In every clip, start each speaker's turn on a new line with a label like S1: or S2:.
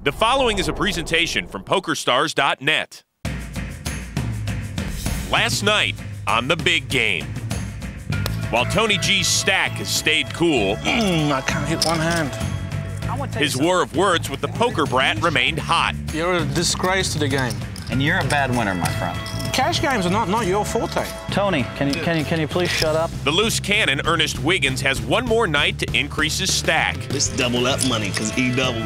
S1: The following is a presentation from PokerStars.net. Last night on the big game, while Tony G's stack has stayed cool,
S2: I can't hit one hand.
S1: his war of words with the poker brat remained hot.
S2: You're a disgrace to the game.
S3: And you're a bad winner, my friend.
S2: Cash games are not your forte.
S3: Tony, can you please shut up?
S1: The loose cannon, Ernest Wiggins, has one more night to increase his stack
S4: Let's double up money, because E double.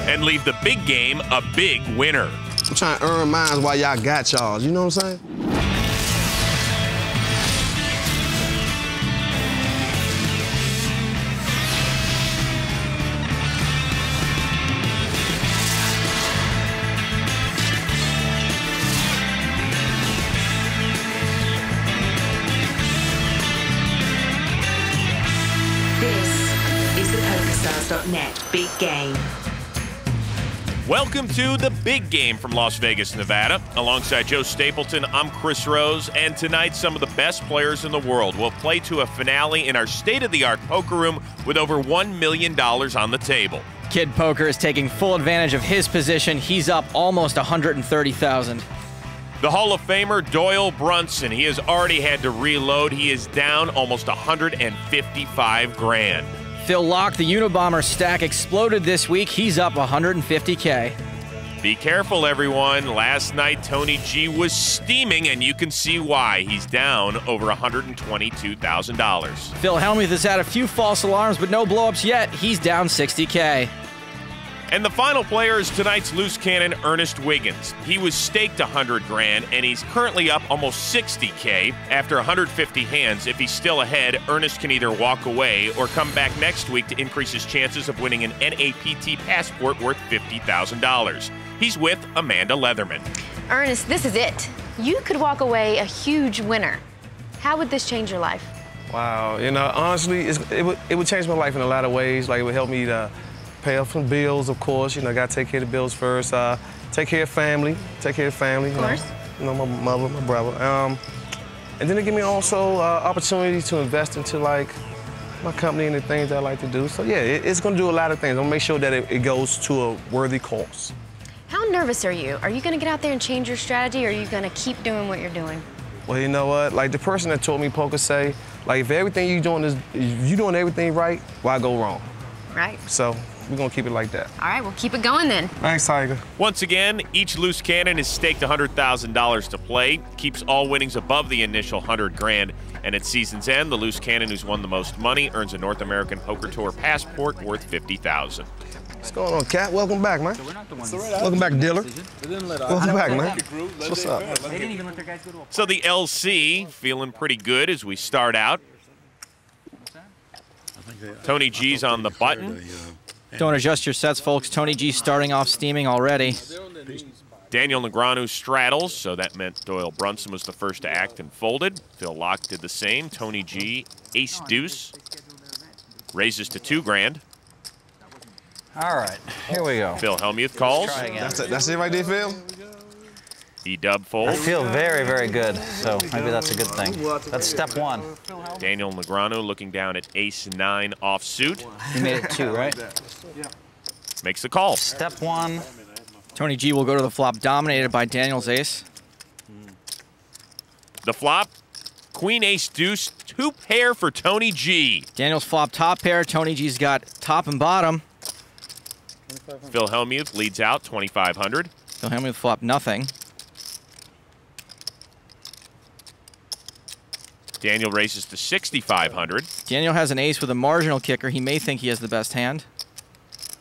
S1: and leave the big game a big winner.
S4: I'm trying to earn mine while y'all got y'all, you know what I'm saying?
S5: This is the PokerStars.net Big Game.
S1: Welcome to the big game from Las Vegas, Nevada. Alongside Joe Stapleton, I'm Chris Rose, and tonight some of the best players in the world will play to a finale in our state-of-the-art poker room with over $1 million on the table.
S6: Kid Poker is taking full advantage of his position. He's up almost $130,000.
S1: The Hall of Famer Doyle Brunson, he has already had to reload. He is down almost $155,000.
S6: Phil Locke, the Unabomber stack exploded this week. He's up $150K.
S1: Be careful, everyone. Last night, Tony G was steaming, and you can see why. He's down over $122,000.
S6: Phil Hellmuth has had a few false alarms, but no blowups yet. He's down $60K.
S1: And the final player is tonight's loose cannon, Ernest Wiggins. He was staked $100,000, and he's currently up almost $60K after 150 hands. If he's still ahead, Ernest can either walk away or come back next week to increase his chances of winning an NAPT passport worth $50,000. He's with Amanda Leatherman.
S7: Ernest, this is it. You could walk away a huge winner. How would this change your life?
S4: Wow, you know, honestly, it would change my life in a lot of ways. Like, it would help me to pay off some bills, of course. You know, I gotta take care of the bills first. Take care of family. Of
S7: course.
S4: You know, my mother, my brother. And then it give me also opportunity to invest into, like, my company and the things that I like to do. So, yeah, it's gonna do a lot of things. I'm gonna make sure that it goes to a worthy cause.
S7: How nervous are you? Are you gonna get out there and change your strategy, or are you gonna keep doing what you're doing?
S4: Well, you know what? Like, the person that taught me poker say, like, if everything you're doing is, if you're doing everything right, why go wrong?
S7: Right.
S4: So, we're gonna keep it like that.
S7: All right, we'll keep it going then.
S4: Thanks, Tiger.
S1: Once again, each loose cannon is staked $100,000 to play, keeps all winnings above the initial $100,000, and at season's end, the loose cannon who's won the most money earns a North American Poker Tour passport worth $50,000.
S4: What's going on, Cat? Welcome back, man. Welcome back, dealer. Welcome back, man. What's up?
S1: So the LC feeling pretty good as we start out. Tony G's on the button.
S6: Don't adjust your sets, folks. Tony G starting off steaming already.
S1: Daniel Negreanu straddles, so that meant Doyle Brunson was the first to act and folded. Phil Locke did the same. Tony G, ace-deuce. Raises to $2,000.
S3: All right, here we go.
S1: Phil Hellmuth calls.
S4: That's it right there, Phil?
S1: E-dub
S3: I
S1: folds.
S3: feel very, very good, so maybe that's a good thing. That's step one.
S1: Daniel Negreanu looking down at ace-9 offsuit.
S3: You made it 2, right?
S1: Makes the call.
S3: Step one.
S6: Tony G will go to the flop dominated by Daniel's ace.
S1: The flop, queen, ace, deuce, 2-pair for Tony G.
S6: Daniel's flop top pair. Tony G's got top and bottom.
S1: Phil Hellmuth leads out 2,500.
S6: Phil Hellmuth flop nothing.
S1: Daniel raises to 6,500.
S6: Daniel has an ace with a marginal kicker. He may think he has the best hand.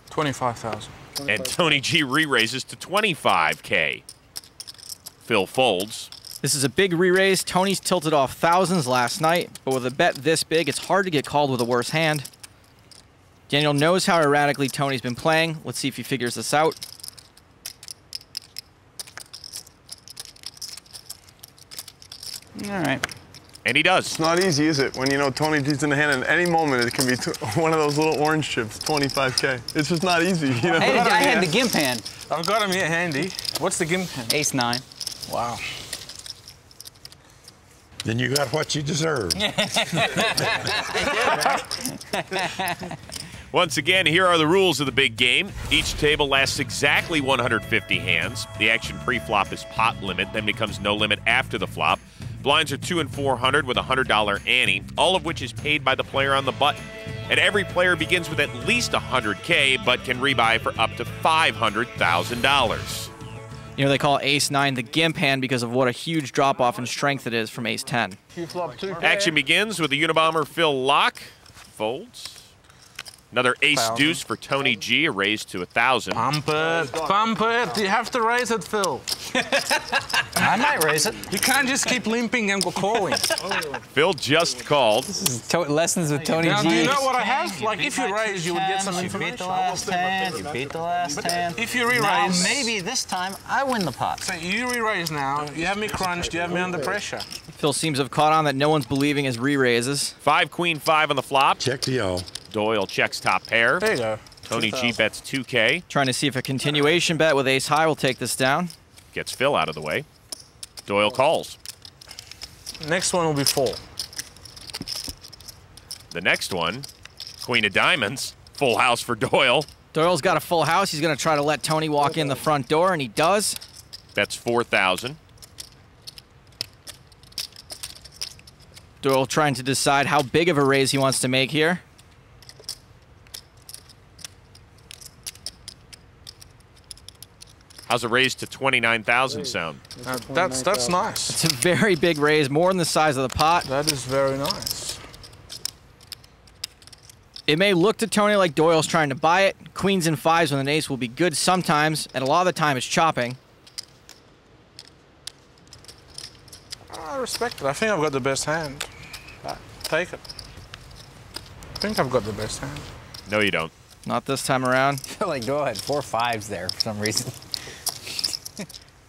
S2: 25,000.
S1: And Tony G re-raises to 25K. Phil folds.
S6: This is a big re-raise. Tony's tilted off thousands last night, but with a bet this big, it's hard to get called with a worse hand. Daniel knows how erratically Tony's been playing. Let's see if he figures this out.
S3: All right.
S1: And he does.
S8: It's not easy, is it? When you know Tony G's in the hand, and at any moment it can be one of those little orange chips, 25K. It's just not easy, you know?
S3: I had the gimp hand.
S2: I've got him here handy. What's the gimp hand?
S3: Ace-9.
S2: Wow.
S9: Then you got what you deserve.
S1: Once again, here are the rules of the big game. Each table lasts exactly 150 hands. The action pre-flop is pot limit, then becomes no limit after the flop. Blinds are 2 and 400 with a $100 ante, all of which is paid by the player on the button. And every player begins with at least $100K, but can rebuy for up to $500,000.
S6: You know, they call Ace-9 the gimp hand because of what a huge drop-off in strength it is from Ace-10.
S1: Action begins with the Unabomber Phil Lock. Folds. Another ace-deuce for Tony G, a raise to 1,000.
S2: Pump it. You have to raise it, Phil.
S3: I might raise it.
S2: You can't just keep limping and calling.
S1: Phil just called.
S3: Lessons with Tony
S2: Now,
S3: G.
S2: do you know what I have? Like, if you raise, you would get some information.
S3: You beat the last hand. You beat the last hand.
S2: If you re-raise...
S3: Now, maybe this time I win the pot.
S2: So you re-raise now. You have me crunched. You have me under pressure.
S6: Phil seems to have caught on that no one's believing his re-raises.
S1: 5, Queen, 5 on the flop.
S9: Check to y'all.
S1: Doyle checks top pair.
S2: There you go.
S1: Tony G bets 2K.
S6: Trying to see if a continuation bet with ace-high will take this down.
S1: Gets Phil out of the way. Doyle calls.
S2: Next one will be 4.
S1: The next one, Queen of Diamonds. Full house for Doyle.
S6: Doyle's got a full house. He's going to try to let Tony walk in the front door, and he does.
S1: Bets 4,000.
S6: Doyle trying to decide how big of a raise he wants to make here.
S1: How's a raise to 29,000 sound?
S2: That's nice.
S6: It's a very big raise, more than the size of the pot.
S2: That is very nice.
S6: It may look to Tony like Doyle's trying to buy it. Queens and 5s with an ace will be good sometimes, and a lot of the time it's chopping.
S2: I respect it. I think I've got the best hand. Take it. I think I've got the best hand.
S1: No, you don't.
S6: Not this time around.
S3: I feel like Doyle had 4 5s there for some reason.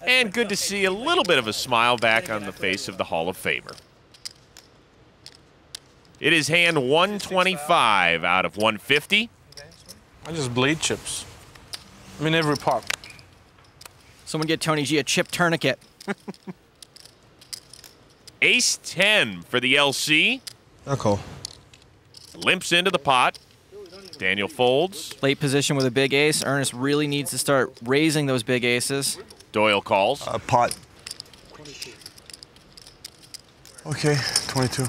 S1: And good to see a little bit of a smile back on the face of the Hall of Famer. It is hand 125 out of 150.
S2: I just bleed chips. I mean, every pot.
S6: Someone get Tony G a chip tourniquet.
S1: Ace-10 for the LC.
S4: Okay.
S1: Limps into the pot. Daniel folds.
S6: Late position with a big ace. Ernest really needs to start raising those big aces.
S1: Doyle calls.
S8: Pot. Okay, 22.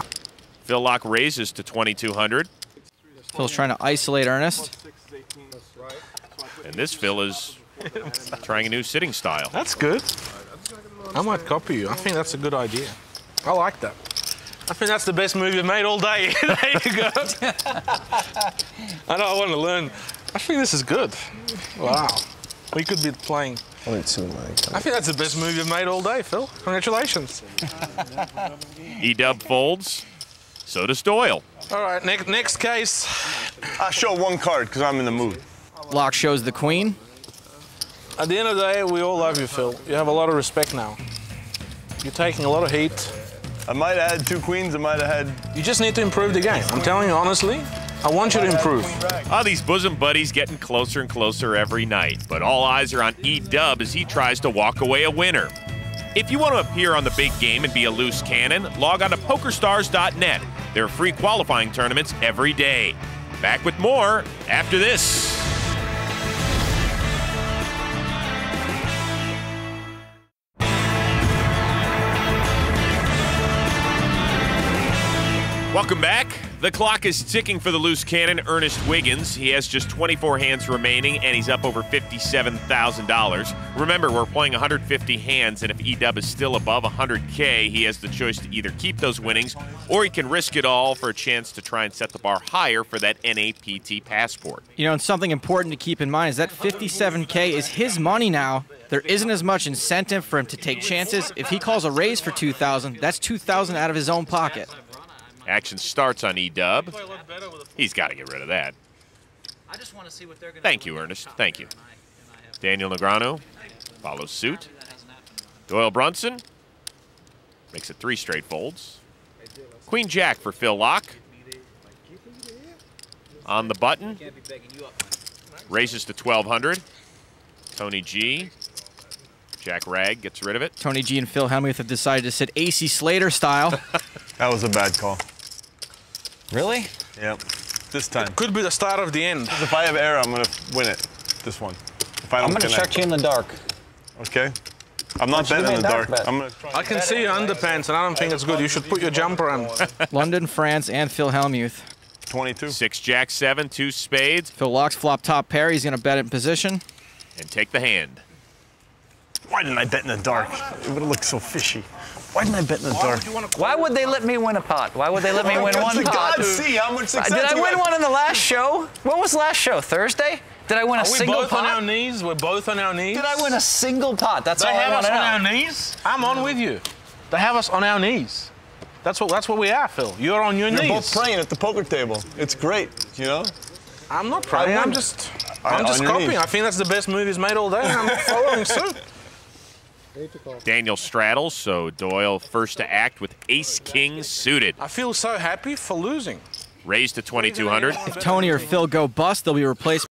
S1: Phil Lock raises to 2,200.
S6: Phil's trying to isolate Ernest.
S1: And this Phil is trying a new sitting style.
S2: That's good. I might copy you. I think that's a good idea. I like that. I think that's the best move you've made all day. There you go. I know I want to learn. I think this is good. Wow. We could be playing.
S4: Only 2, man.
S2: I think that's the best move you've made all day, Phil. Congratulations.
S1: E-dub folds. So does Doyle.
S2: All right, next case.
S8: I show 1 card because I'm in the mood.
S6: Lock shows the queen.
S2: At the end of the day, we all love you, Phil. You have a lot of respect now. You're taking a lot of heat.
S8: I might have had 2 queens, I might have had...
S2: You just need to improve the game. I'm telling you honestly, I want you to improve.
S1: These bosom buddies getting closer and closer every night, but all eyes are on E-dub as he tries to walk away a winner. If you want to appear on the big game and be a loose cannon, log on to pokerstars.net. There are free qualifying tournaments every day. Back with more after this. Welcome back. The clock is ticking for the loose cannon, Ernest Wiggins. He has just 24 hands remaining, and he's up over $57,000. Remember, we're playing 150 hands, and if E-dub is still above 100K, he has the choice to either keep those winnings, or he can risk it all for a chance to try and set the bar higher for that NAPT passport.
S6: You know, and something important to keep in mind is that 57K is his money now. There isn't as much incentive for him to take chances. If he calls a raise for 2,000, that's 2,000 out of his own pocket.
S1: Action starts on E-dub. He's got to get rid of that. Thank you, Ernest. Thank you. Daniel Negreanu follows suit. Doyle Brunson makes it 3 straight folds. Queen Jack for Phil Lock. On the button. Raises to 1,200. Tony G. Jack Rag gets rid of it.
S6: Tony G and Phil Hellmuth have decided to sit AC Slater style.
S8: That was a bad call.
S3: Really?
S8: Yep. this time.
S2: Could be the start of the end.
S8: If I have error, I'm gonna win it. This one. If I don't
S3: I'm gonna
S8: connect.
S3: check you in the dark.
S8: Okay. I'm not betting in the dark. I'm gonna try.
S2: I can see your underpants, and I don't think it's good. You should put your jumper on.
S6: London, France, and Phil Hellmuth.
S8: 22.
S1: 6 Jack 7, 2 spades,
S6: Phil locks flop top pair. He's going to bet in position.
S1: and take the hand.
S8: Why didn't I bet in the dark? It would have looked so fishy. Why didn't I bet in the dark?
S3: Why would they let me win a pot? Why would they let me win one pot?
S8: God, see how much success
S3: Did I
S8: you
S3: win
S8: had.
S3: one in the last show? What was last show? Thursday? Did I win a
S2: Are we
S3: single
S2: both on our
S3: pot?
S2: knees? We're both on our knees.
S3: Did I win a single pot? That's
S2: They
S3: all I
S2: have
S3: want
S2: us
S3: to
S2: on
S3: know.
S2: our knees. I'm on with you. They have us on our knees. That's what we are, Phil. You're on your
S8: You're
S2: knees.
S8: both praying at the poker table. It's great, you know?
S2: I'm not praying. I'm just
S8: On your
S2: copying.
S8: knees.
S2: I think that's the best move he's made all day, and I'm following suit.
S1: Daniel straddles, so Doyle first to act with ace-king suited.
S2: I feel so happy for losing.
S1: Raised to 2,200.
S6: If Tony or Phil go bust, they'll be replaced